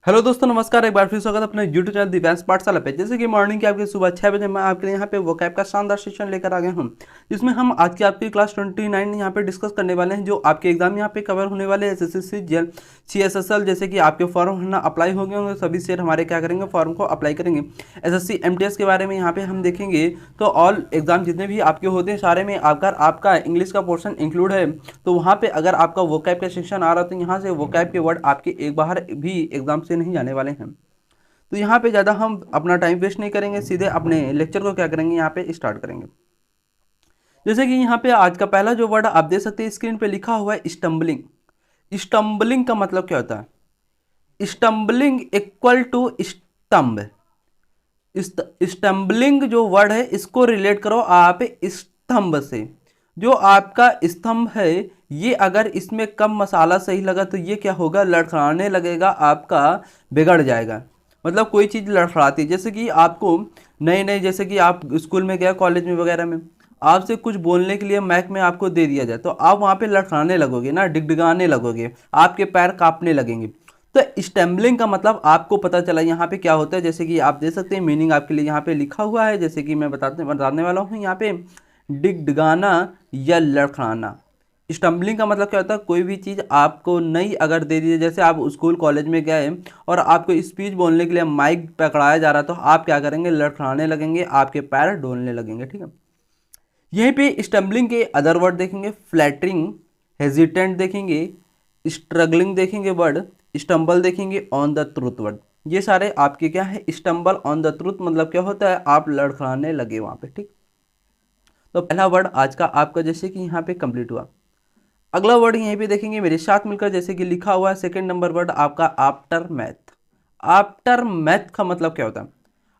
Hello दोस्तों, नमस्कार। एक बार फिर स्वागत है अपने यूट्यूब चैनल दिव्यांश पाठशाला पे। जैसे कि मॉर्निंग की आपकी सुबह 6 बजे मैं आपके लिए यहाँ पे वोकैब का शानदार सेशन लेकर आ गया हूँ, जिसमें हम आज की आपकी क्लास 29 यहाँ पे डिस्कस करने वाले हैं, जो आपके एग्जाम यहाँ पे कवर होने वाले एसएससी जीएल CSSL। जैसे कि आपके फॉर्म भरना अप्लाई हो गए होंगे, सभी शेयर हमारे क्या करेंगे, फॉर्म को अप्लाई करेंगे। एसएससी MTS के बारे में यहाँ पे हम देखेंगे। तो ऑल एग्जाम जितने भी आपके होते हैं सारे में अगर आपका इंग्लिश का पोर्शन इंक्लूड है तो वहाँ पे अगर आपका वोकैब का सेक्शन आ रहा है तो यहाँ से वोकैब के वर्ड आपके एक बाहर भी एग्जाम से नहीं जाने वाले हैं। तो यहाँ पे ज़्यादा हम अपना टाइम वेस्ट नहीं करेंगे, सीधे अपने लेक्चर को क्या करेंगे, यहाँ पे स्टार्ट करेंगे। जैसे कि यहाँ पे आज का पहला जो वर्ड आप देख सकते हैं स्क्रीन पे लिखा हुआ है स्टम्बलिंग। स्टम्बलिंग का मतलब क्या होता है? स्टम्बलिंग इक्वल टू स्तंभ। स्टम्बलिंग जो वर्ड है इसको रिलेट करो आप स्तंभ से। जो आपका स्तंभ है ये अगर इसमें कम मसाला सही लगा तो ये क्या होगा, लड़खड़ाने लगेगा, आपका बिगड़ जाएगा। मतलब कोई चीज़ लड़खड़ाती है, जैसे कि आपको नए नए, जैसे कि आप स्कूल में गए, कॉलेज में वगैरह में आपसे कुछ बोलने के लिए माइक में आपको दे दिया जाए तो आप वहाँ पे लड़खड़ाने लगोगे ना, डिगडिगाने लगोगे, आपके पैर कांपने लगेंगे। तो स्टेम्बलिंग का मतलब आपको पता चला यहाँ पे क्या होता है। जैसे कि आप देख सकते हैं मीनिंग आपके लिए यहाँ पे लिखा हुआ है, जैसे कि मैं बताने वाला हूँ यहाँ पे। डिगडिगाना या लड़खड़ाना। स्टम्बलिंग का मतलब क्या होता है, कोई भी चीज़ आपको नई अगर दे दी, जैसे आप स्कूल कॉलेज में गए और आपको स्पीच बोलने के लिए माइक पकड़ाया जा रहा है तो आप क्या करेंगे, लड़खड़ाने लगेंगे, आपके पैर डोलने लगेंगे। ठीक है। यहीं पे स्टम्बलिंग के अदर वर्ड देखेंगे, फ्लैटरिंग, हेजिटेंट देखेंगे, स्ट्रगलिंग देखेंगे वर्ड, स्टम्बल देखेंगे, ऑन द ट्रूथ वर्ड। ये सारे आपके क्या है, स्टम्बल, ऑन द ट्रूथ मतलब क्या होता है, आप लड़खड़ाने लगे वहां पे। ठीक। तो पहला वर्ड आज का आपका जैसे कि यहाँ पे कंप्लीट हुआ। अगला वर्ड यहीं पे देखेंगे मेरे साथ मिलकर, जैसे कि लिखा हुआ है सेकंड नंबर वर्ड आपका आफ्टर मैथ। आफ्टर मैथ का मतलब क्या होता है?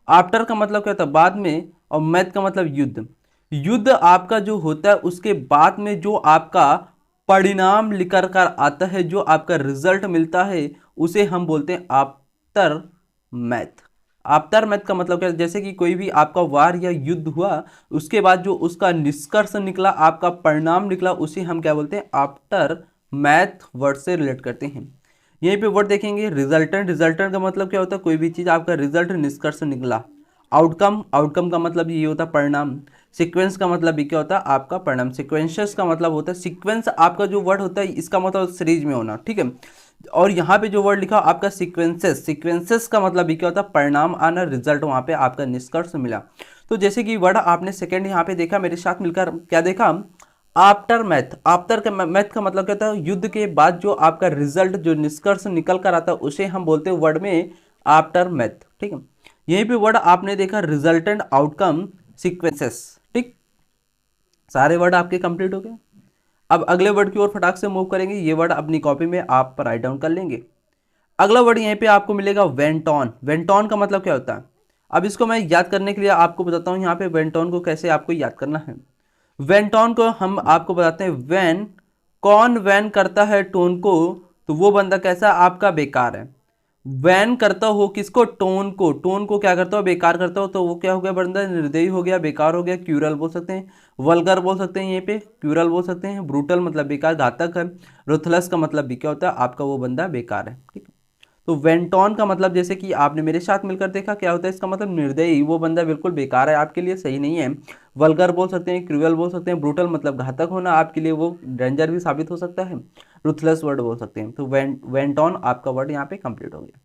आफ्टर का मतलब क्या होता है, बाद में, और मैथ का मतलब युद्ध। युद्ध आपका जो होता है उसके बाद में जो आपका परिणाम निकल कर आता है, जो आपका रिजल्ट मिलता है उसे हम बोलते हैं आफ्टर मैथ। आफ्टर मैथ का मतलब क्या है, जैसे कि कोई भी आपका वार या युद्ध हुआ उसके बाद जो उसका निष्कर्ष निकला, आपका परिणाम निकला, उसे हम क्या बोलते हैं, आफ्टर मैथ वर्ड से रिलेट करते हैं। यहीं पे वर्ड देखेंगे रिजल्टेंट। रिजल्टेंट का मतलब क्या होता है, कोई भी चीज़ आपका रिजल्ट निष्कर्ष निकला। आउटकम, आउटकम का मतलब ये होता है परिणाम। सीक्वेंस का मतलब ये क्या होता है, आपका परिणाम। सीक्वेंसेस का मतलब होता है, सीक्वेंस आपका जो वर्ड होता है इसका मतलब सीरीज में होना। ठीक है। और यहाँ पे जो वर्ड लिखा आपका सीक्वेंसेस, सीक्वेंसेस का मतलब ये क्या होता है, परिणाम आना, रिजल्ट वहाँ पे आपका निष्कर्ष मिला। तो जैसे कि वर्ड आपने सेकंड यहाँ पे देखा, मेरे साथ मिलकर क्या देखा, आफ्टर मैथ। आफ्टर का मैथ का मतलब क्या होता है, युद्ध के बाद जो आपका रिजल्ट, जो निष्कर्ष निकल कर आता है उसे हम बोलते हैं वर्ड में आफ्टर मैथ। ठीक है। यहीं पे वर्ड आपने देखा रिजल्टेंट, आउटकम, सीक्वेंसेस। ठीक। सारे वर्ड आपके कंप्लीट हो गए। अब अगले वर्ड की ओर फटाक से मूव करेंगे। ये वर्ड अपनी कॉपी में आप राइट डाउन कर लेंगे। अगला वर्ड यहीं पे आपको मिलेगा वेंटॉन। वेंटॉन का मतलब क्या होता है? अब इसको मैं याद करने के लिए आपको बताता हूँ यहाँ पे वेंटॉन को कैसे आपको याद करना है। वेंटॉन को हम आपको बताते हैं वैन। कौन वैन करता है टोन को, तो वो बंदा कैसा, आपका बेकार है। वैन करता हो किसको, टोन को। टोन को क्या करता हो, बेकार करता हो, तो वो क्या हो गया, बंदा निर्दयी हो गया, बेकार हो गया। क्यूरल बोल सकते हैं, वल्गर बोल सकते हैं, यहीं पे क्यूरल बोल सकते हैं। ब्रूटल मतलब बेकार, घातक है। रुथलेस का मतलब भी क्या होता है, आपका वो बंदा बेकार है। ठीक है। तो वेंटॉन का मतलब जैसे कि आपने मेरे साथ मिलकर देखा क्या होता है, इसका मतलब निर्दयी, वो बंदा बिल्कुल बेकार है, आपके लिए सही नहीं है। वल्गर बोल सकते हैं, क्रूअल बोल सकते हैं, ब्रूटल मतलब घातक होना, आपके लिए वो डेंजर भी साबित हो सकता है। रुथलेस वर्ड बोल सकते हैं। तो वेंटॉन आपका वर्ड यहाँ पे कंप्लीट हो गया।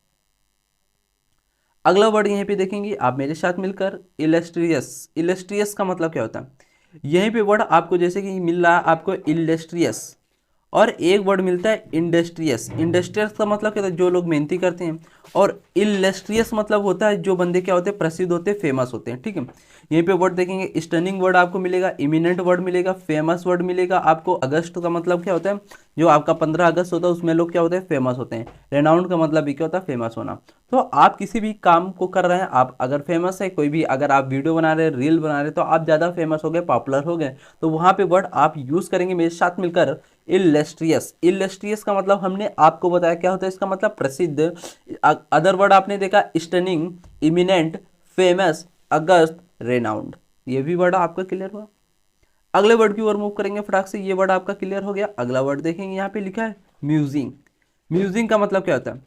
अगला वर्ड यहीं पे देखेंगे आप मेरे साथ मिलकर, इलेस्ट्रियस। इलेस्ट्रियस का मतलब क्या होता है? यहीं पे वर्ड आपको जैसे कि मिल रहा है आपको इलेस्ट्रियस, और एक वर्ड मिलता है इंडस्ट्रियस। इंडस्ट्रियस का मतलब क्या होता है, जो लोग मेहनती करते हैं। और इलेस्ट्रियस मतलब होता है जो बंदे क्या होते हैं, प्रसिद्ध होते हैं, फेमस होते हैं। ठीक है। यहीं पे वर्ड देखेंगे, स्टनिंग वर्ड आपको मिलेगा, इमिनेंट वर्ड मिलेगा, फेमस वर्ड मिलेगा आपको। अगस्त का मतलब क्या होता है, जो आपका 15 अगस्त होता है उसमें लोग क्या होते हैं, फेमस होते हैं। रेनाउंड का मतलब भी क्या होता है, फेमस होना। तो आप किसी भी काम को कर रहे हैं, आप अगर फेमस है, कोई भी अगर आप वीडियो बना रहे हैं, रील बना रहे हैं, तो आप ज़्यादा फेमस हो गए, पॉपुलर हो गए, तो वहाँ पे वर्ड आप यूज़ करेंगे मेरे साथ मिलकर इलेस्ट्रियस। इलेस्ट्रियस का मतलब हमने आपको बताया क्या होता है, इसका मतलब प्रसिद्ध। अदर वर्ड आपने देखा स्टनिंग, इमिनेंट, फेमस, अगस्त, रेनाउंड। ये भी वर्ड आपका क्लियर हुआ। अगले वर्ड की ओर मूव करेंगे फटाक से। ये वर्ड आपका क्लियर हो गया। अगला वर्ड देखेंगे यहाँ पे लिखा है म्यूजिंग। म्यूजिंग का मतलब क्या होता है?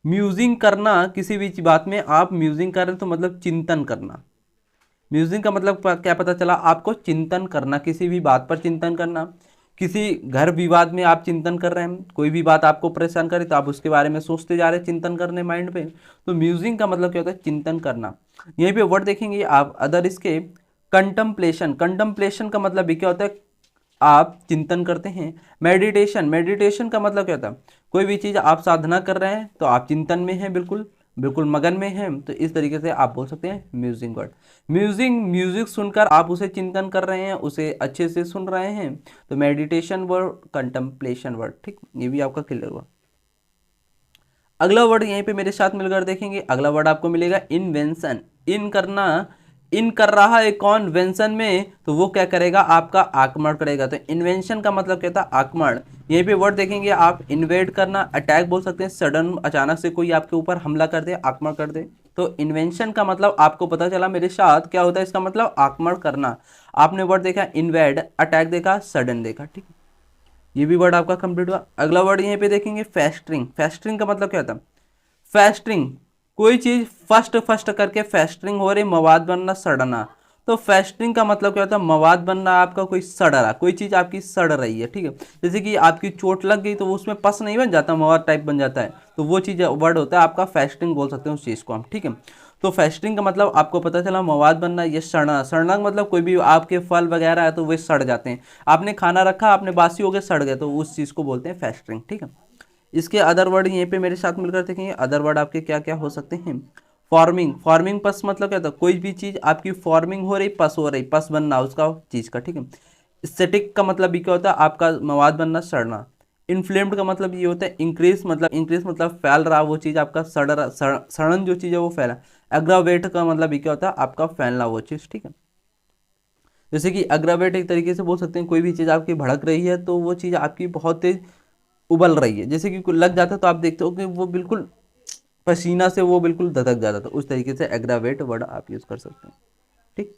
म्यूजिंग करना किसी भी बात में, आप म्यूजिंग कर रहे हैं तो मतलब चिंतन करना। म्यूजिंग का मतलब क्या पता चला आपको, चिंतन करना, किसी भी बात पर चिंतन करना। किसी घर विवाद में आप चिंतन कर रहे हैं, कोई भी बात आपको परेशान करे तो आप उसके बारे में सोचते जा रहे हैं, चिंतन करने माइंड पे। तो म्यूजिंग का मतलब क्या होता है, चिंतन करना। यहीं पे वर्ड देखेंगे आप अदर इसके, कंटम्पलेशन। कंटम्पलेशन का मतलब भी क्या होता है, आप चिंतन करते हैं। मेडिटेशन, मेडिटेशन का मतलब क्या होता है, कोई भी चीज़ आप साधना कर रहे हैं तो आप चिंतन में हैं, बिल्कुल बिल्कुल मगन में हैं, तो इस तरीके से आप बोल सकते हैं म्यूजिंग वर्ड। म्यूजिक सुनकर आप उसे चिंतन कर रहे हैं, उसे अच्छे से सुन रहे हैं, तो मेडिटेशन वर्ड, कंटम्पलेशन वर्ड। ठीक, ये भी आपका क्लियर हुआ। अगला वर्ड यहीं पे मेरे साथ मिलकर देखेंगे। अगला वर्ड आपको मिलेगा इन्वेंशन। इन करना, इन कर रहा है कौन वेंशन में, तो वो क्या करेगा, आपका आक्रमण करेगा। तो इन्वेंशन का मतलब क्या था, आक्रमण। यहीं पे वर्ड देखेंगे आप, इन्वेड करना, अटैक बोल सकते हैं, सडन अचानक से कोई आपके ऊपर हमला कर दे, आक्रमण कर दे। तो इन्वेंशन का मतलब आपको पता चला मेरे साथ क्या होता है, इसका मतलब आक्रमण करना। आपने वर्ड देखा इन्वेड, अटैक देखा, सडन देखा। ठीक, ये भी वर्ड आपका कंप्लीट हुआ। अगला वर्ड यहीं पे देखेंगे फेस्टरिंग। फेस्टरिंग का मतलब क्या था, फेस्टरिंग, कोई चीज फर्स्ट फर्स्ट करके फेस्टरिंग हो रही, मवाद बनना, सड़ना। तो फेस्टरिंग का मतलब क्या होता है, मवाद बनना, आपका कोई सड़ रहा, कोई चीज आपकी सड़ रही है। ठीक है, जैसे कि आपकी चोट लग गई तो वो उसमें पस नहीं बन जाता, मवाद टाइप बन जाता है, तो वो चीज वर्ड होता है आपका फेस्टरिंग बोल सकते हैं उस चीज को हम। ठीक है, तो फेस्टरिंग का मतलब आपको पता चला मवाद बनना, ये सड़ना। सड़ना का मतलब कोई भी आपके फल वगैरह है तो वे सड़ जाते हैं, आपने खाना रखा, आपने बासी हो गए, सड़ गए, तो उस चीज को बोलते हैं फेस्टरिंग। ठीक है, इसके अदर वर्ड यहीं पे मेरे साथ मिलकर देखेंगे। अदर वर्ड आपके क्या क्या हो सकते हैं, फॉर्मिंग। फॉर्मिंग पस मतलब क्या था, कोई भी चीज आपकी फॉर्मिंग हो रही, पस हो रही, पस बनना उसका चीज का। ठीक है, स्टैटिक का मतलब भी क्या होता है, आपका मवाद बनना, सड़ना। इन्फ्लेम्ड का मतलब ये होता है इंक्रीज, मतलब इंक्रीज मतलब फैल रहा वो चीज, आपका सड़ रहा, सड़न जो चीज है वो फैला। अग्रावेट का मतलब भी क्या होता है, आपका फैलना वो चीज। ठीक है, जैसे कि अग्रावेट एक तरीके से बोल सकते हैं, कोई भी चीज आपकी भड़क रही है तो वो चीज आपकी बहुत तेज उबल रही है, जैसे कि कोई लग जाता है तो आप देखते हो कि वो बिल्कुल पसीना से वो बिल्कुल धधक जाता था, उस तरीके से एग्रावेट वर्ड आप यूज कर सकते हैं। ठीक,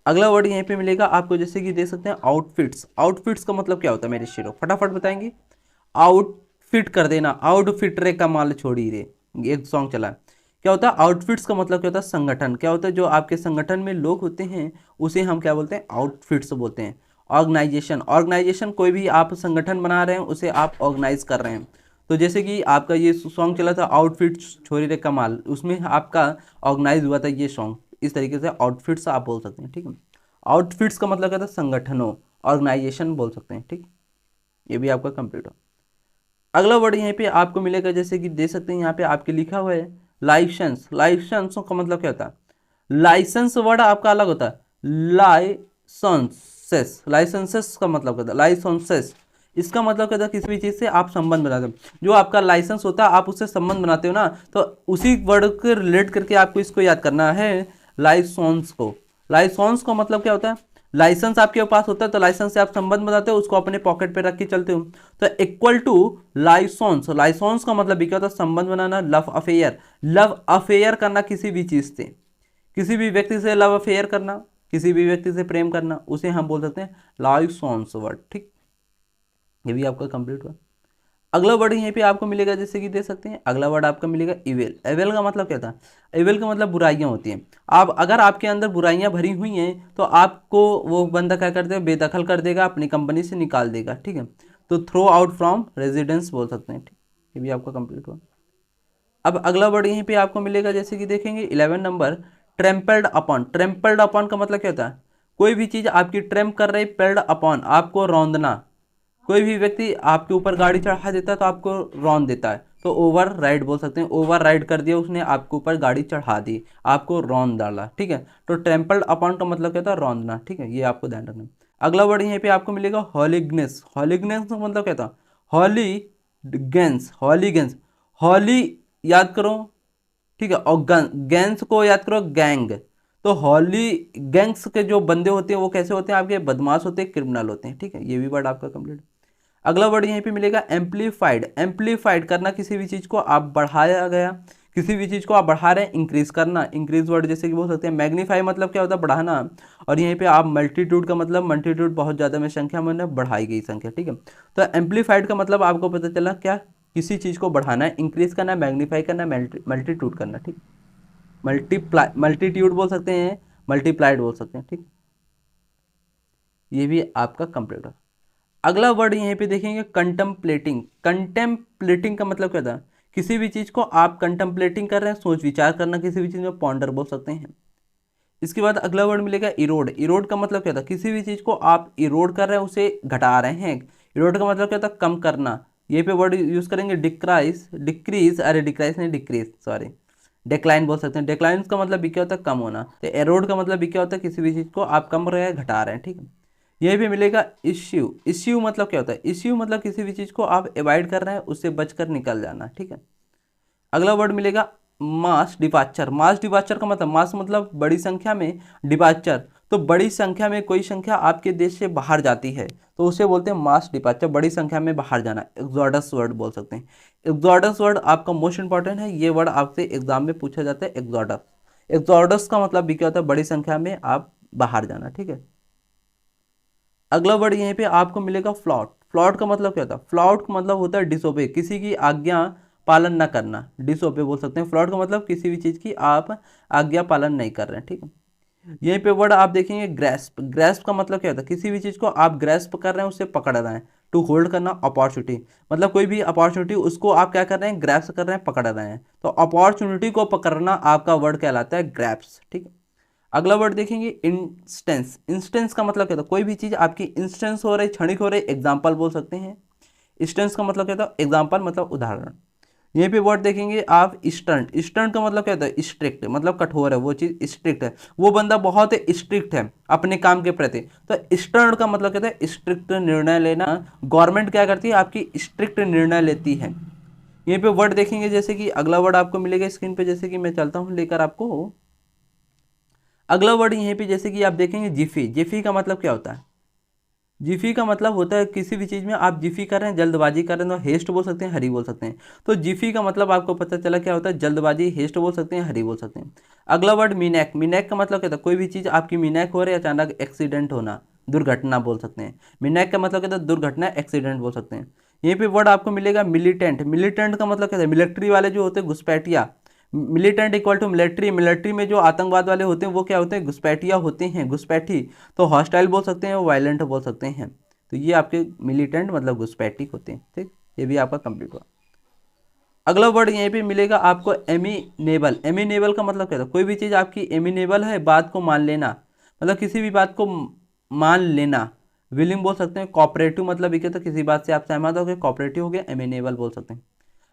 अगला वर्ड यहीं पे मिलेगा आपको, जैसे कि देख सकते हैं आउटफिट्स। आउटफिट्स का मतलब क्या होता है मेरे शेरों, फटाफट बताएंगे। आउटफिट कर देना, आउटफिट रे कमाल छोड़ी रे, एक सॉन्ग चला है। क्या होता है आउटफिट्स का मतलब, क्या होता है संगठन। क्या होता है, जो आपके संगठन में लोग होते हैं उसे हम क्या बोलते हैं, आउटफिट्स बोलते हैं। ऑर्गेनाइजेशन, ऑर्गेनाइजेशन कोई भी आप संगठन बना रहे हैं उसे आप ऑर्गेनाइज कर रहे हैं। तो जैसे कि आपका ये सॉन्ग चला था आउटफिट छोरी रे कमाल, उसमें आपका ऑर्गेनाइज हुआ था ये सॉन्ग, इस तरीके से आउटफिट्स आप बोल सकते हैं। ठीक है, आउटफिट्स का मतलब क्या था, संगठनों, ऑर्गेनाइजेशन बोल सकते हैं। ठीक, ये भी आपका कंप्लीट हो। अगला वर्ड यहीं पे आपको मिलेगा, जैसे कि दे सकते हैं यहाँ पे आपके लिखा हुआ है लाइसेंस। लाइसेंस का मतलब क्या होता है, लाइसेंस वर्ड आपका अलग होता है, लाइसेंसेस। लाइसेंसेस का मतलब क्या होता है, लाइसेंसेस, इसका मतलब क्या होता है, किसी भी चीज़ से आप संबंध बनाते हो, जो आपका लाइसेंस होता है आप उससे संबंध बनाते हो ना, तो उसी वर्ड को रिलेट करके आपको इसको याद करना है, लाइसेंस को। लाइसेंस का मतलब क्या होता है, लाइसेंस आपके पास होता है तो लाइसेंस से आप संबंध बनाते हो, उसको अपने पॉकेट पे रख के चलते हो, तो इक्वल टू लाइसेंस। लाइसेंस का मतलब भी क्या होता है, संबंध बनाना, लव अफेयर। लव अफेयर करना किसी भी चीज से, किसी भी व्यक्ति से लव अफेयर करना, किसी भी व्यक्ति से प्रेम करना, उसे हम बोल सकते हैं लाइसेंस वर्ड। ठीक, ये भी आपका कंप्लीट हुआ। अगला वर्ड यहीं पे आपको मिलेगा, जैसे कि दे सकते हैं अगला वर्ड आपका मिलेगा इवेल। एवेल का मतलब क्या था, इवेल का मतलब बुराइयां होती हैं। आप अगर आपके अंदर बुराइयां भरी हुई हैं तो आपको वो बंदा क्या कर देगा, बेदखल कर देगा, अपनी कंपनी से निकाल देगा। ठीक है, तो थ्रो आउट फ्रॉम रेजिडेंस बोल सकते हैं। ठीक, ये भी आपका कंप्लीट हुआ। अब अगला वर्ड यहीं पे आपको मिलेगा, जैसे कि देखेंगे 11 number, trampled upon. Trampled upon का मतलब क्या होता है, कोई भी चीज आपकी ट्रेम्प कर रही, पेल्ड अपॉन आपको रौंदना। कोई भी व्यक्ति आपके ऊपर गाड़ी चढ़ा देता है तो आपको रौंद देता है, तो ओवर राइड बोल सकते हैं। ओवर राइड कर दिया उसने, आपके ऊपर गाड़ी चढ़ा दी, आपको रौंद डाला। ठीक है, तो ट्रेम्पल्ड अपॉन का मतलब क्या होता है, रौंदना। ठीक है, ये आपको ध्यान रखना। अगला वर्ड यहीं पे आपको मिलेगा हॉलीगनेस। हॉलीगनेस का मतलब क्या था, हॉलीगेंस। हॉलीगेंस, हॉली याद करो, ठीक है, और गैंग्स को याद करो, गैंग। तो हॉली गैंग्स के जो बंदे होते हैं वो कैसे होते हैं, आपके बदमाश होते हैं, क्रिमिनल होते हैं। ठीक है, ये भी वर्ड आपका कंप्लीट। अगला वर्ड यहीं पे मिलेगा एम्पलीफाइड। एम्पलीफाइड करना किसी भी चीज को आप बढ़ाया गया, किसी भी चीज को आप बढ़ा रहे हैं, इंक्रीज करना। इंक्रीज वर्ड जैसे कि बोल सकते हैं मैग्नीफाई, मतलब क्या होता है, बढ़ाना। और यहीं पे आप मल्टीट्यूड का मतलब, मल्टीट्यूड बहुत ज्यादा में संख्या में बढ़ाई गई संख्या। ठीक है, तो एम्पलीफाइड का मतलब आपको पता चला क्या, किसी चीज़ को बढ़ाना है, इंक्रीज करना है, मैग्नीफाई करना है, मल्टीट्यूड करना, ठीक, मल्टीट्यूड बोल सकते हैं, मल्टीप्लाइड बोल सकते हैं, ठीक। ये भी आपका कंप्लीट है। अगला वर्ड यहीं पे देखेंगे कंटेम्पलेटिंग। कंटेम्पलेटिंग का मतलब क्या था, किसी भी चीज को आप कंटेम्पलेटिंग कर रहे हैं, सोच विचार करना, किसी भी चीज में पॉन्डर बोल सकते हैं। इसके बाद अगला वर्ड मिलेगा इरोड। इरोड का मतलब क्या था, किसी भी चीज को आप इरोड कर रहे हैं, उसे घटा रहे हैं। इरोड का मतलब क्या था, कम करना। ये पे वर्ड यूज करेंगे डिक्राइज, डिक्रीज, अरे डिक्राइज नहीं, डिक्रीज, सॉरी, डेक्लाइन बोल सकते हैं। डेक्लाइन का मतलब भी क्या होता है, कम होना। तो एरोड का मतलब भी क्या होता है, किसी भी चीज को आप कम रहे हैं, घटा रहे हैं, ठीक है। यहीं पे मिलेगा इश्यू। इश्यू मतलब क्या होता है, इश्यू मतलब किसी भी चीज को आप अवॉइड कर रहे हैं, उससे बचकर निकल जाना, ठीक है। अगला वर्ड मिलेगा मास डिपार्चर। मास डिपार्चर का मतलब, मास मतलब बड़ी संख्या में, डिपार्चर तो बड़ी संख्या में कोई संख्या आपके देश से बाहर जाती है, तो उसे बोलते हैं मास डिपार्चर, बड़ी संख्या में बाहर जाना। एक्सोडस वर्ड बोल सकते हैं। एक्सोडस वर्ड आपका मोस्ट इंपॉर्टेंट है, ये वर्ड आपसे एग्जाम में पूछा जाता है, एक्सोडस। एक्सोडस का मतलब भी क्या होता है, बड़ी संख्या में आप बाहर जाना, ठीक है। अगला वर्ड यहीं पे आपको मिलेगा फ्लॉट। फ्लॉट का मतलब क्या होता है, फ्लॉट का मतलब होता है डिसोबे, किसी की आज्ञा पालन न करना, डिसोबे बोल सकते हैं। फ्लॉट का मतलब किसी भी चीज़ की आप आज्ञा पालन नहीं कर रहे हैं, ठीक है। यहीं पे वर्ड आप देखेंगे ग्रेस्प। ग्रेस्प का मतलब क्या होता है, किसी भी चीज़ को आप ग्रेस्प कर रहे हैं, उससे पकड़ रहे हैं। टू होल्ड करना, अपॉर्चुनिटी मतलब कोई भी अपॉर्चुनिटी, उसको आप क्या कर रहे हैं, ग्रैप्स कर रहे हैं, पकड़ रहे हैं। तो अपॉर्चुनिटी को पकड़ना आपका वर्ड कहलाता है ग्रैप्स, ठीक है। अगला वर्ड देखेंगे इंस्टेंस। इंस्टेंस का मतलब क्या था, कोई भी चीज़ आपकी इंस्टेंस हो रही, क्षणिक हो रही, एग्जाम्पल बोल सकते हैं। इंस्टेंस का मतलब क्या था, एग्जाम्पल मतलब उदाहरण। यहीं पे वर्ड देखेंगे आप स्टंट। स्टंट का मतलब क्या होता है, स्ट्रिक्ट मतलब कठोर है, वो चीज़ स्ट्रिक्ट है, वो बंदा बहुत स्ट्रिक्ट है अपने काम के प्रति। तो स्टंट का मतलब क्या है, स्ट्रिक्ट निर्णय लेना। गवर्नमेंट क्या करती है, आपकी स्ट्रिक्ट निर्णय लेती है। यहीं पे वर्ड देखेंगे, जैसे कि अगला वर्ड आपको मिलेगा स्क्रीन पे, जैसे कि मैं चलता हूँ लेकर आपको। अगला वर्ड यहीं पे जैसे कि आप देखेंगे जिफी। जिफी का मतलब क्या होता है, जिफी का मतलब होता है किसी भी चीज़ में आप जिफी कर रहे हैं, जल्दबाजी कर रहे हैं, तो हेस्ट बोल सकते हैं, हरी बोल सकते हैं। तो जिफी का मतलब आपको पता चला क्या होता है, जल्दबाजी, हेस्ट बोल सकते हैं, हरी बोल सकते हैं। अगला वर्ड मीनैक। मीनैक का मतलब क्या था, कोई भी चीज़ आपकी मीनैक हो रही है, अचानक एक्सीडेंट होना, दुर्घटना बोल सकते हैं। मीनैक का मतलब क्या था, दुर्घटना, एक्सीडेंट बोल सकते हैं। यहीं पे वर्ड आपको मिलेगा मिलिटेंट। मिलिटेंट का मतलब क्या था, मिलिट्री वाले जो होते हैं, घुसपैठिया। Militant equal to military. Military में जो आतंकवाद वाले होते हैं वो क्या होते हैं, घुसपैठिया होते हैं, घुसपैठी। तो हॉस्टाइल बोल सकते हैं, वायलेंट बोल सकते हैं। तो ये आपके मिलिटेंट मतलब घुसपैठी होते हैं, ठीक। ये भी आपका कंप्लीट हुआ। अगला वर्ड यहीं पे मिलेगा आपको एमिनेबल। एमिनेबल का मतलब क्या था, कोई भी चीज़ आपकी एमिनेबल है, बात को मान लेना, मतलब किसी भी बात को मान लेना। विलिंग बोल सकते हैं। कॉपरेटिव मतलब ये क्या था, किसी बात से आप सहमत हो गए, कॉपरेटिव हो गया, एमिनेबल बोल सकते हैं।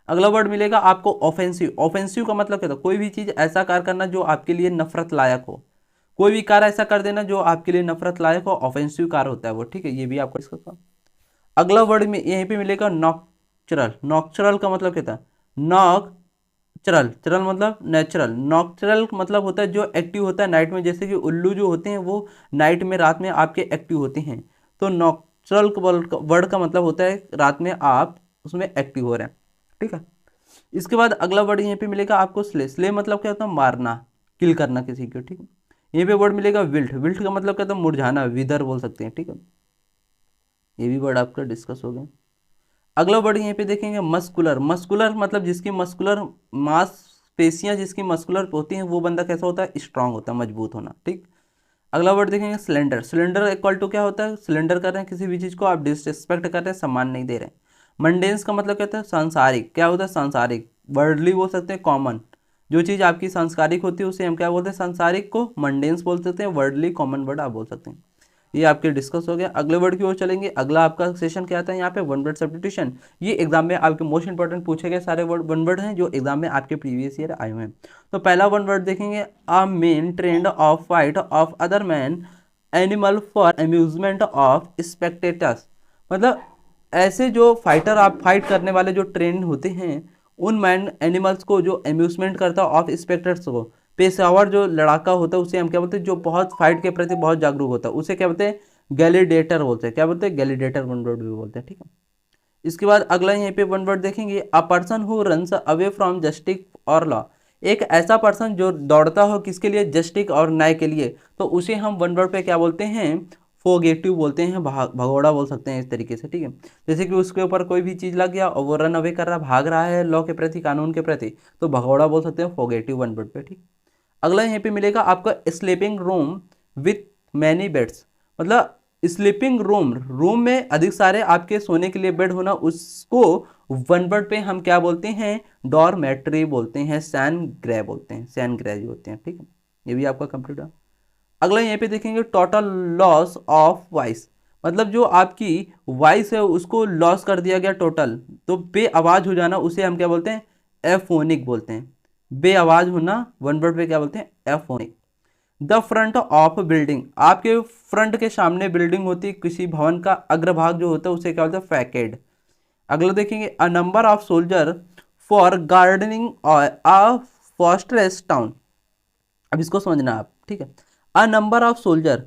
अगला वर्ड मिलेगा आपको ऑफेंसिव। ऑफेंसिव का मतलब क्या था, कोई भी चीज़ ऐसा कार्य करना जो आपके लिए नफरत लायक हो, कोई भी कार्य ऐसा कर देना जो आपके लिए नफरत लायक हो, ऑफेंसिव कार्य होता है वो, ठीक है। ये भी आपको इसका। अगला वर्ड में यहीं पे मिलेगा नॉक्चरल। नॉक्चरल का मतलब क्या था, नॉक चरल, चरल मतलब नेचुरल। नॉक्चरल मतलब होता है जो एक्टिव होता है नाइट में, जैसे कि उल्लू जो होते हैं वो नाइट में, रात में आपके एक्टिव होते हैं। तो नॉक्चरल वर्ड का मतलब होता है रात में आप उसमें एक्टिव हो रहे हैं, ठीक है। इसके बाद अगला वर्ड यहीं पे मिलेगा आपको स्ले। स्ले मतलब क्या होता है, मारना, किल करना किसी को, ठीक है। यहीं पे वर्ड मिलेगा विल्ट। विल्ट का मतलब क्या होता है, मुरझाना, विदर बोल सकते हैं, ठीक है। ये भी वर्ड आपका डिस्कस हो गया। अगला वर्ड यहीं पे देखेंगे मस्कुलर। मस्कुलर मतलब जिसकी मस्कुलर मांसपेशियां जिसकी मस्कुलर होती हैं, वो बंदा कैसा होता है, स्ट्रांग होता है, मजबूत होना, ठीक। अगला वर्ड देखेंगे सिलेंडर। सिलेंडर इक्वल टू क्या होता है, सिलेंडर कर रहे हैं किसी भी चीज़ को आप डिसरिस्पेक्ट कर रहे हैं, सम्मान नहीं दे रहे हैं। मंडेन्स का मतलब क्या होता है, सांसारिक। क्या होता है, सांसारिक, वर्ल्डली बोल सकते हैं, कॉमन। जो चीज़ आपकी सांसारिक होती है उसे हम क्या बोलते हैं, सांसारिक को मंडेन्स बोल सकते हैं, वर्ल्डली कॉमन वर्ड आप बोल सकते हैं। ये आपके डिस्कस हो गया। अगले वर्ड की ओर चलेंगे। अगला आपका सेशन क्या आता है, यहाँ पे वन वर्ड सब्स्टिट्यूशन। ये एग्जाम में आपके मोस्ट इंपॉर्टेंट पूछे गए सारे वर्ड वन वर्ड हैं जो एग्जाम में आपके प्रीवियस ईयर आए हुए हैं। तो पहला वन वर्ड देखेंगे, अ main trend of fight of other man animal for amusement of spectators. मतलब ऐसे जो फाइटर, आप फाइट करने वाले जो ट्रेंड होते हैं, उन मैन एनिमल्स को जो अम्यूजमेंट करता है ऑफ स्पेक्टेटर्स को, पेशावर जो लड़ाका होता है उसे हम क्या बोलते हैं, जो बहुत फाइट के प्रति बहुत जागरूक होता है उसे क्या बोलते हैं, गैलिडेटर बोलते हैं। क्या बोलते हैं, गैलिडेटर वन वर्ड भी बोलते हैं, ठीक है। इसके बाद अगला यहीं पे वन वर्ड देखेंगे, a person who runs away from justice और लॉ। एक ऐसा पर्सन जो दौड़ता हो किसके लिए, जस्टिस और न्याय के लिए, तो उसे हम वन वर्ड पे क्या बोलते हैं, फोगेटिव बोलते हैं, भगोड़ा बोल सकते हैं इस तरीके से, ठीक है। जैसे कि उसके ऊपर कोई भी चीज़ लग गया और वो रन अवे कर रहा, भाग रहा है लॉ के प्रति, कानून के प्रति, तो भगोड़ा बोल सकते हैं फोगेटिव वन वर्ड पे, ठीक। अगला यहाँ पे मिलेगा आपका sleeping room with many beds, मतलब स्लीपिंग रूम, रूम में अधिक सारे आपके सोने के लिए बेड होना, उसको वन वर्ड पे हम क्या बोलते हैं, डॉर्मेट्री बोलते हैं, सैन ग्रे बोलते हैं, सैन ग्रे जो होते हैं, ठीक है। ये भी आपका कंप्लीट है। अगला यहाँ पे देखेंगे टोटल लॉस ऑफ वॉइस, मतलब जो आपकी वॉइस है उसको लॉस कर दिया गया टोटल, तो बे आवाज हो जाना उसे हम क्या बोलते हैं, एफोनिक बोलते हैं। बे आवाज होना वन वर्ड पे क्या बोलते हैं, एफोनिक। द फ्रंट ऑफ बिल्डिंग, आपके फ्रंट के सामने बिल्डिंग होती है, किसी भवन का अग्रभाग जो होता है उसे क्या बोलते हैं, फैकेड। अगला देखेंगे a number of soldier for gardening a फॉर्ट्रेस town, अब इसको समझना आप, ठीक है। A number of soldier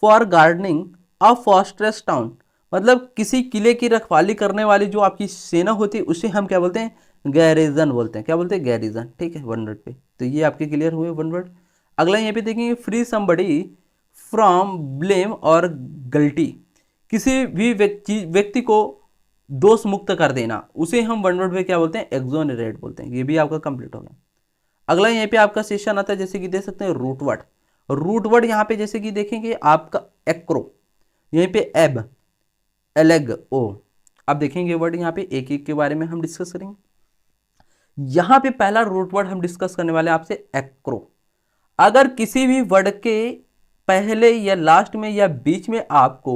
for gardening a फॉर्ट्रेस town, मतलब किसी किले की रखवाली करने वाली जो आपकी सेना होती है उसे हम क्या बोलते हैं, गैरिजन बोलते हैं, क्या बोलते हैं, गैरिजन, ठीक है, वन वर्ड पे। तो ये आपके क्लियर हुए वन वर्ड। अगला यहाँ पे देखेंगे फ्री समबडी फ्रॉम ब्लेम और गल्टी, किसी भी व्यक्ति को दोष मुक्त कर देना, उसे हम वन वर्ड पे क्या बोलते हैं, एक्सोनरेट बोलते हैं। ये भी आपका कंप्लीट हो गया। अगला यहाँ पे आपका सेशन आता है, जैसे कि देख सकते हैं रूट वर्ड। रूट वर्ड यहाँ पे जैसे कि देखेंगे आपका एक्रो, यहीं पे एब, एलेग, ओ। अब देखेंगे वर्ड यहाँ पे एक एक के बारे में हम डिस्कस करेंगे। यहाँ पे पहला रूट वर्ड हम डिस्कस करने वाले आपसे एक्रो। अगर किसी भी वर्ड के पहले या लास्ट में या बीच में आपको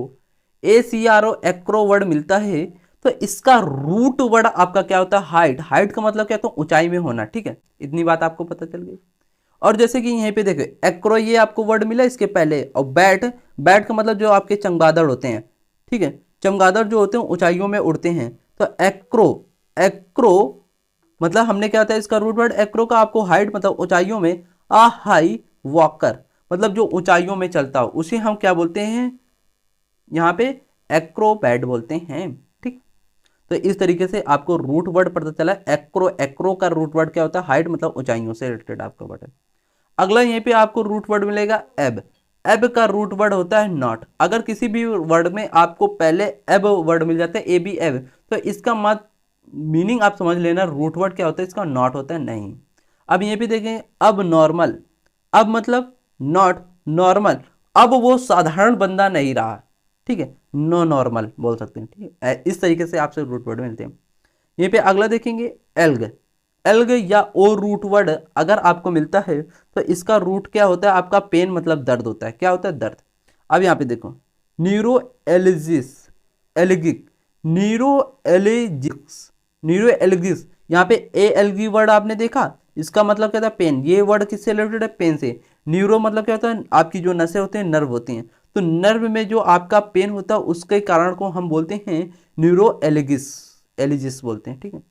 ACRO एक्रो वर्ड मिलता है तो इसका रूट वर्ड आपका क्या होता है, हाइट। हाइट का मतलब क्या होता है, ऊंचाई में होना, ठीक है, इतनी बात आपको पता चल गई। और जैसे कि यहीं पे देखो एक्रो, ये आपको वर्ड मिला इसके पहले, और बैट, बैट का मतलब जो आपके चमगादड़ होते हैं, ठीक है, चमगादड़ जो होते हैं ऊंचाइयों में उड़ते हैं, तो एक्रो, एक्रो मतलब हमने क्या था इसका रूट वर्ड एक्रो का, आपको हाइट मतलब ऊंचाइयों में, आ हाई वॉकर मतलब जो ऊंचाइयों में चलता हो उसे हम क्या बोलते हैं, यहाँ पे एक्रोबैट बोलते हैं, ठीक। तो इस तरीके से आपको रूट वर्ड पता चला। एक्रो, एक्रो का रूट वर्ड क्या होता है, हाइट मतलब ऊंचाइयों से रिलेटेड आपका वर्ड है। अगला यहीं पे आपको रूट वर्ड मिलेगा एब। एब का रूट वर्ड होता है नॉट। अगर किसी भी वर्ड में आपको पहले एब वर्ड मिल जाता है, ए बी एब, तो इसका मत मीनिंग आप समझ लेना, रूट वर्ड क्या होता है इसका, नॉट होता है, नहीं। अब यहीं पे देखें अब नॉर्मल, अब मतलब नॉट, नॉर्मल, अब वो साधारण बंदा नहीं रहा, ठीक है, नो नॉर्मल बोल सकते हैं, ठीक है। इस तरीके से आपसे रूट वर्ड मिलते हैं। यहीं पे अगला देखेंगे एल्ग। एल्ग या ओ रूट वर्ड अगर आपको मिलता है तो इसका रूट क्या होता है आपका, पेन मतलब दर्द होता है, क्या होता है, दर्द। अब यहाँ पे देखो न्यूरो एलिजिस, एलिगिक, न्यूरो एलिजिक्स, न्यूरो एलिगिस, यहाँ पे ए एलगी वर्ड आपने देखा, इसका मतलब क्या था, पेन। ये वर्ड किससे रिलेटेड है, पेन से। न्यूरो मतलब क्या होता है, आपकी जो नसें होती हैं, नर्व होती हैं, तो नर्व में जो आपका पेन होता है उसके कारण को हम बोलते हैं न्यूरो एलिगिस, एलिजिस बोलते हैं, ठीक है।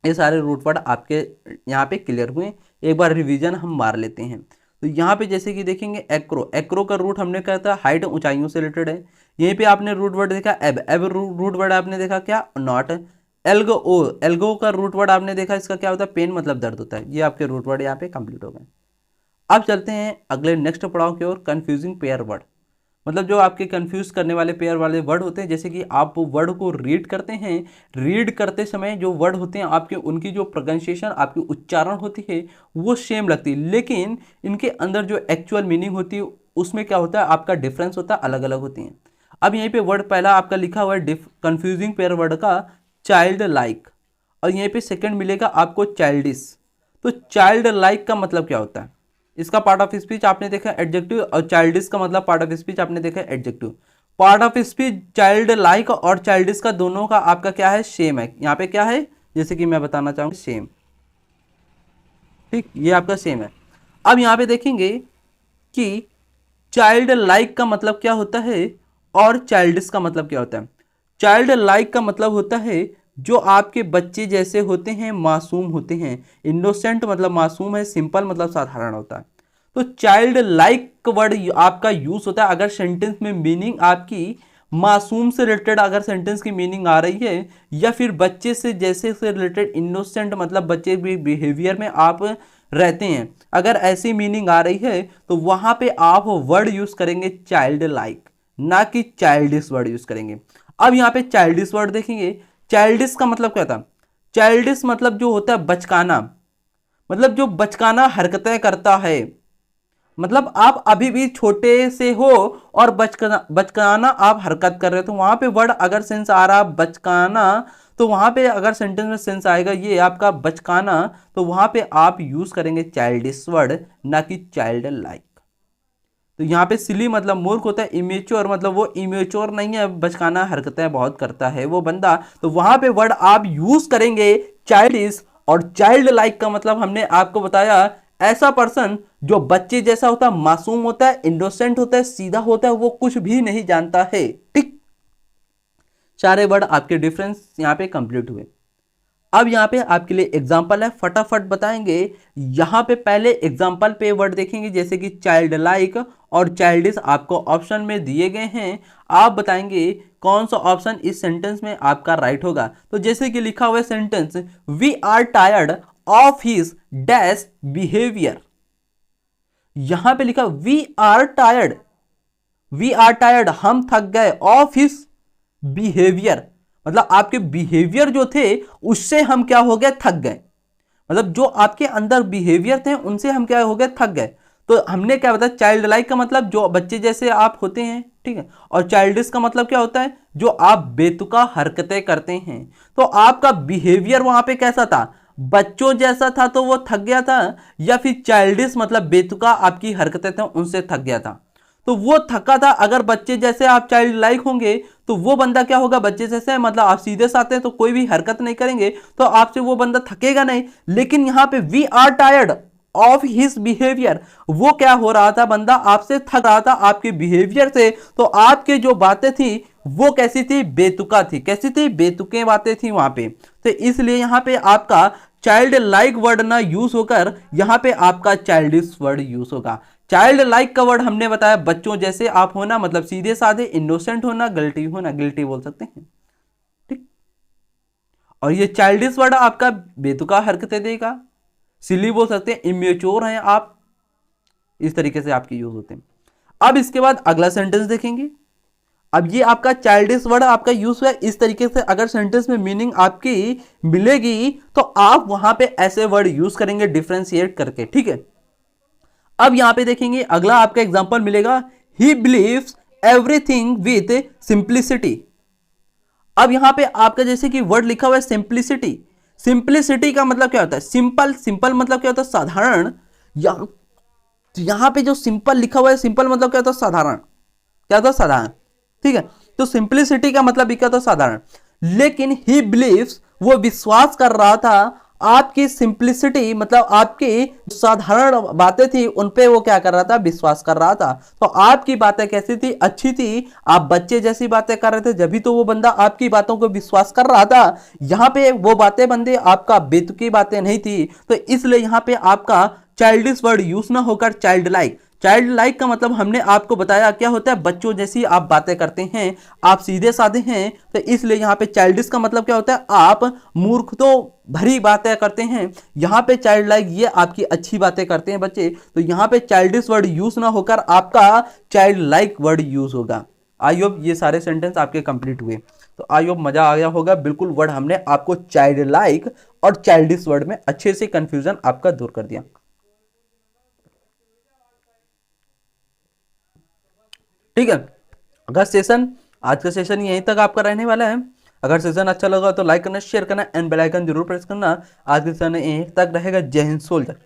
ये सारे रूट वर्ड आपके यहाँ पे क्लियर हुए। एक बार रिवीजन हम मार लेते हैं। तो यहाँ पे जैसे कि देखेंगे एक्रो, एक्रो का रूट हमने कहा था हाइट, ऊंचाइयों से रिलेटेड है। यहीं पे आपने रूट वर्ड देखा एब, एब रूट वर्ड आपने देखा क्या, नॉट। एल्गो, ओ, एल्गो का रूट वर्ड आपने देखा, इसका क्या होता है, पेन मतलब दर्द होता है। ये आपके रूट वर्ड यहाँ पे कंप्लीट हो गए। अब चलते हैं अगले नेक्स्ट पड़ाव की ओर, कंफ्यूजिंग पेयर वर्ड, मतलब जो आपके कंफ्यूज करने वाले पेयर वाले वर्ड होते हैं। जैसे कि आप वर्ड को रीड करते हैं, रीड करते समय जो वर्ड होते हैं आपके, उनकी जो प्रोनाउंसिएशन, आपकी उच्चारण होती है वो सेम लगती है, लेकिन इनके अंदर जो एक्चुअल मीनिंग होती है उसमें क्या होता है, आपका डिफरेंस होता है, अलग अलग होती हैं। अब यहीं पे वर्ड पहला आपका लिखा हुआ है कंफ्यूजिंग पेयर वर्ड का चाइल्ड लाइक, और यहीं पे सेकंड मिलेगा आपको चाइल्डिश। तो चाइल्ड लाइक का मतलब क्या होता है, इसका पार्ट ऑफ स्पीच आपने देखा एडजेक्टिव, और चाइल्डिश का मतलब पार्ट ऑफ स्पीच आपने देखा adjective. Part of speech child like और चाइल्डिश का दोनों का आपका क्या है, सेम है। यहाँ पे क्या है, जैसे कि मैं बताना चाहूंगा सेम, ठीक, ये आपका सेम है। अब यहाँ पे देखेंगे कि चाइल्ड लाइक का मतलब क्या होता है और चाइल्डिश का मतलब क्या होता है। चाइल्ड लाइक का मतलब होता है जो आपके बच्चे जैसे होते हैं, मासूम होते हैं। इनोसेंट मतलब मासूम है, सिंपल मतलब साधारण होता है। तो चाइल्ड लाइक वर्ड आपका यूज होता है अगर सेंटेंस में मीनिंग आपकी मासूम से रिलेटेड, अगर सेंटेंस की मीनिंग आ रही है, या फिर बच्चे से जैसे से रिलेटेड, इनोसेंट मतलब बच्चे भी बिहेवियर में आप रहते हैं, अगर ऐसी मीनिंग आ रही है तो वहां पे आप वर्ड यूज करेंगे चाइल्ड लाइक। ना कि चाइल्डिश वर्ड यूज करेंगे। अब यहाँ पे चाइल्डिश वर्ड देखेंगे। चाइल्डिश का मतलब क्या था? चाइल्डिश मतलब जो होता है बचकाना, मतलब जो बचकाना हरकतें करता है, मतलब आप अभी भी छोटे से हो और बचकाना आप हरकत कर रहे हो, तो वहां पे वर्ड अगर सेंस आ रहा बचकाना, तो वहां पे अगर सेंटेंस में सेंस आएगा ये आपका बचकाना, तो वहां पे आप यूज करेंगे चाइल्डिश वर्ड, ना कि चाइल्ड लाइक। तो यहाँ पे सिली मतलब मूर्ख होता है, इमेच्योर मतलब वो इमेच्योर नहीं है, बचकाना हरकतें बहुत करता है वो बंदा, तो वहां पे वर्ड आप यूज करेंगे चाइल्डिश। और चाइल्ड लाइक का मतलब हमने आपको बताया ऐसा पर्सन जो बच्चे जैसा होता है, मासूम होता है, इनोसेंट होता है, सीधा होता है, वो कुछ भी नहीं जानता है। ठीक, सारे वर्ड आपके डिफरेंस यहाँ पे कंप्लीट हुए। अब यहाँ पे आपके लिए एग्जाम्पल है, फटाफट बताएंगे। यहाँ पे पहले एग्जाम्पल पे वर्ड देखेंगे जैसे कि चाइल्ड लाइक और चाइल्डिश आपको ऑप्शन में दिए गए हैं। आप बताएंगे कौन सा ऑप्शन इस सेंटेंस में आपका राइट होगा। तो जैसे कि लिखा हुआ है sentence, we are tired of his dash behaviour. यहां पे लिखा we are tired, we are tired हम थक गए, ऑफ हिज बिहेवियर मतलब आपके बिहेवियर जो थे उससे हम क्या हो गए, थक गए। मतलब जो आपके अंदर बिहेवियर थे उनसे हम क्या हो गए, थक गए। तो हमने क्या बताया, चाइल्ड लाइक का मतलब जो बच्चे जैसे आप होते हैं, ठीक है। और चाइल्डिश का मतलब क्या होता है, जो आप बेतुका हरकतें करते हैं। तो आपका बिहेवियर वहां पे कैसा था, बच्चों जैसा था तो वो थक गया था, या फिर चाइल्डिश मतलब बेतुका आपकी हरकतें थे उनसे थक गया था। तो वो थका था। अगर बच्चे जैसे आप चाइल्ड लाइक होंगे तो वो बंदा क्या होगा, बच्चे जैसे मतलब आप सीधे साधे हैं तो कोई भी हरकत नहीं करेंगे तो आपसे वो बंदा थकेगा नहीं। लेकिन यहां पे we are tired of his behaviour, वो क्या हो रहा था, बंदा आपसे थक रहा था आपके बिहेवियर से। तो आपके जो बातें थी वो कैसी थी, बेतुका थी। कैसी थी, बेतुके बातें थी वहां पे। तो इसलिए यहां पे आपका चाइल्ड लाइक वर्ड ना यूज होकर यहां पे आपका चाइल्डिश वर्ड यूज होगा। चाइल्ड लाइक का वर्ड हमने बताया बच्चों जैसे आप होना, मतलब सीधे साधे, इनोसेंट होना, गिल्टी होना, गिल्टी बोल सकते हैं, ठीक। और ये चाइल्डिश वर्ड आपका बेतुका हरकतें देगा, सिली बोल सकते हैं, इमेच्योर हैं आप, इस तरीके से आपके यूज होते हैं। अब इसके बाद अगला सेंटेंस देखेंगे। अब ये आपका चाइल्डिश वर्ड आपका यूज हुआ इस तरीके से, अगर सेंटेंस में मीनिंग आपकी मिलेगी तो आप वहां पे ऐसे वर्ड यूज करेंगे डिफरेंशिएट करके, ठीक है। अब यहां पे देखेंगे अगला आपका एग्जांपल मिलेगा, he believes everything with simplicity. अब यहां पे आपका जैसे कि वर्ड लिखा हुआ है सिंप्लिसिटी। सिंप्लिसिटी का मतलब क्या होता है, सिंपल। सिंपल मतलब क्या होता है, साधारण। यहां पे जो सिंपल लिखा हुआ है, सिंपल मतलब क्या होता है, साधारण। क्या होता है, साधारण, ठीक है। तो सिंप्लिसिटी का मतलब क्या होता है, साधारण। लेकिन ही बिलीव्स, वो विश्वास कर रहा था आपकी सिंप्लिसिटी मतलब आपकी साधारण बातें थी उन पे वो क्या कर रहा था, विश्वास कर रहा था। तो आपकी बातें कैसी थी, अच्छी थी। आप बच्चे जैसी बातें कर रहे थे जब तो वो बंदा आपकी बातों को विश्वास कर रहा था। यहां पे वो बातें बंदे आपका बेतुकी बातें नहीं थी, तो इसलिए यहां पे आपका चाइल्डिश वर्ड यूज ना होकर चाइल्ड लाइक। चाइल्ड लाइक का मतलब हमने आपको बताया क्या होता है, बच्चों जैसी आप बातें करते हैं, आप सीधे साधे हैं। तो इसलिए यहां पे चाइल्डिश का मतलब क्या होता है, आप मूर्ख तो भरी बातें करते हैं। यहां पे चाइल्ड लाइक ये आपकी अच्छी बातें करते हैं बच्चे। तो यहां पे चाइल्डिश वर्ड यूज ना होकर आपका चाइल्ड लाइक वर्ड यूज होगा। आई होप ये सारे सेंटेंस आपके कंप्लीट हुए। तो आई होप मजा आ गया होगा। बिल्कुल वर्ड हमने आपको चाइल्ड लाइक और चाइल्डिश वर्ड में अच्छे से कंफ्यूजन आपका दूर कर दिया, ठीक है। अगर सेशन, आज का सेशन यहीं तक आपका रहने वाला है। अगर सेशन अच्छा लगा तो लाइक करना, शेयर करना एंड बेल आइकन जरूर प्रेस करना। आज का सेशन यहीं तक रहेगा। जय हिंद सोल्जर।